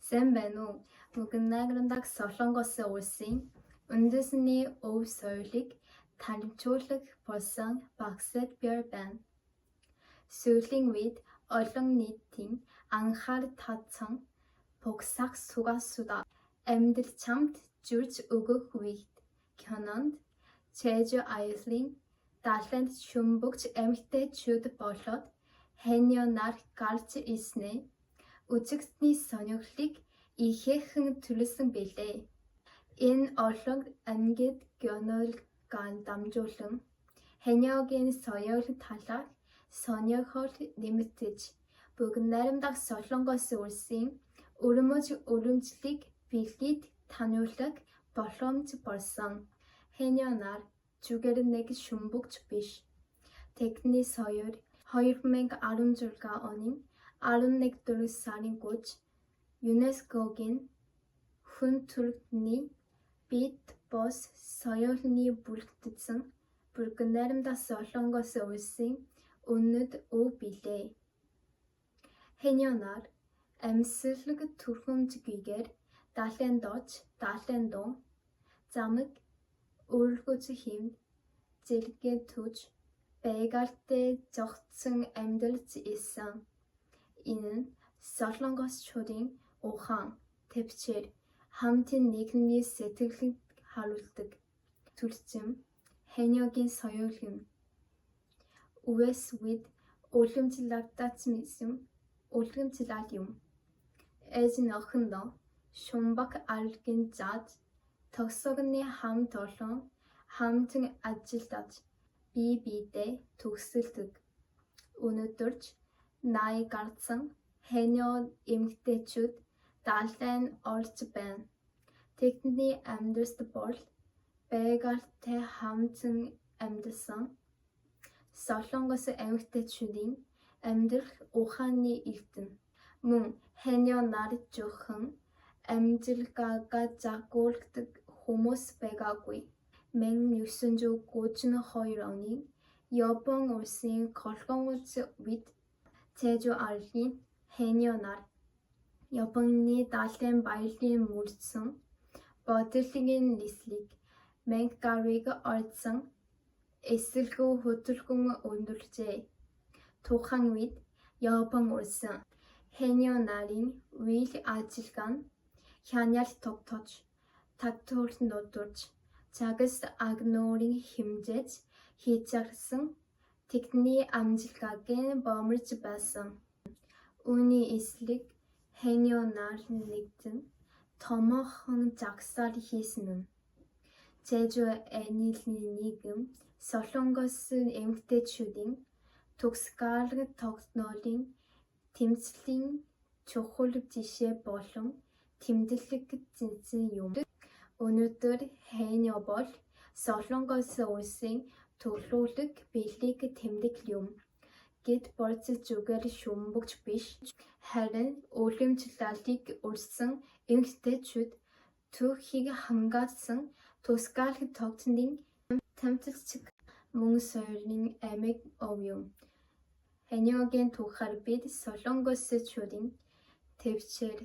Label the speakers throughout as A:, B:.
A: Сайн байна уу? Бүгнааграндаг Солонгос улсын үндэсний өв соёлыг танилцуулах болсон багсад бэр байна. Сүүлийн үед олон нийтийн анхаарал татсан богсах сугасуда амьдрал чамд жүрж өгөх үед кинонд Jeju Island далайнд шумбагч эмэгтэйчүүд болоод хэньонаар гарч ирснэ. Үзэгчдийн сонирхлыг ихээхэн төлөвлөсөн билээ. Энэ олон ангид гönöөлг дамжуулан хэньогийн соёл талаар сонирхол нэмэгдэж бүгд найрамдах Солонгос улсын өрмөж уламжлалыг бэлдээд таниулах боломж болсон. хэньонаар зүгээр нэг шумбагч биш. Техник соёл 2016 оны 11 сарын 30 ЮНЕСКОгийн хүн төрөлхтний бит бос соёлны бүртгэгдсэн бүгд найрамдах Солонгос улсын үнэт өв билээ. хэньонаар амьсгалыг түрхэмжлэгээр далайн дооч далайн дон замаг өргөж хэмд зэрэг төж байгалтай зохицон амьдарч исэн. Энэ нь Солонгосчуудын ухаан, төвчээр хамтын нийгмийн сэтгэлийг харуулдаг төрчим хэньогийн соёл юм. US with уламжлалт юм. Эзэн охиндоо шумбаг алгын зад тогсогны хамт олон хамтан ажиллаж бие биедээ төгсөлдөг. Өнөөдөр наи гарсан хэньо эмэгтэйчүүд далайн орж байна. Тэдний амьдрал бол байгалтай хамтан амьдарсан Солонгос эмэгтэйчүүдийн амьдрах ухааны эрдэнэ. Мөн хэньонаар жоохон амжилтгаа загварладаг хүмүүс байгаагүй. 1932 оны Япон улсын колониз үед Jeju Island хэньонаар Японы далайн баялаг мөрдсөн бодлогын нийслэг мянга гаруйг орсон эсэлгүй хөдөлгөөн өндөрлжээ. Тухайн үед Япон улсын хэньонарын үйл ажиллагаа нь хяналт тогтоож татварлагдуулж цагаас агнуурын хэмжээж хийчихсэн техник амжилтыг бомрж байсан. Үүний эсрэг хэньонаар нэгдэн томоохон жагсаал хийсэн нь Jeju Island нийгэм Солонгос эмэгтэйчүүдийн төгсгөл тогтнолын тэмцлийн чухал жишээ болон тэмдэглэг зэнсэн юм. Өнөөдөр хэньо бол Солонгос улсын төлөөлөг биелэг тэмдэглэл юм. Гэт борц зүгээр шумбагч биш. Харин уламжлалыг урьдсан эмэгтэйчүүд түүхийг хангаасан төгсгөл тогтнолын тэмцэлцэг мөн соёлын амиг өв юм. хэньогийн тухайд бид Солонгосчуудын төвчээр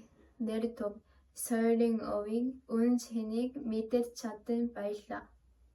A: нэр төв соёлын өвийг үнэн чэнийг мэдэж чадсан баярлалаа.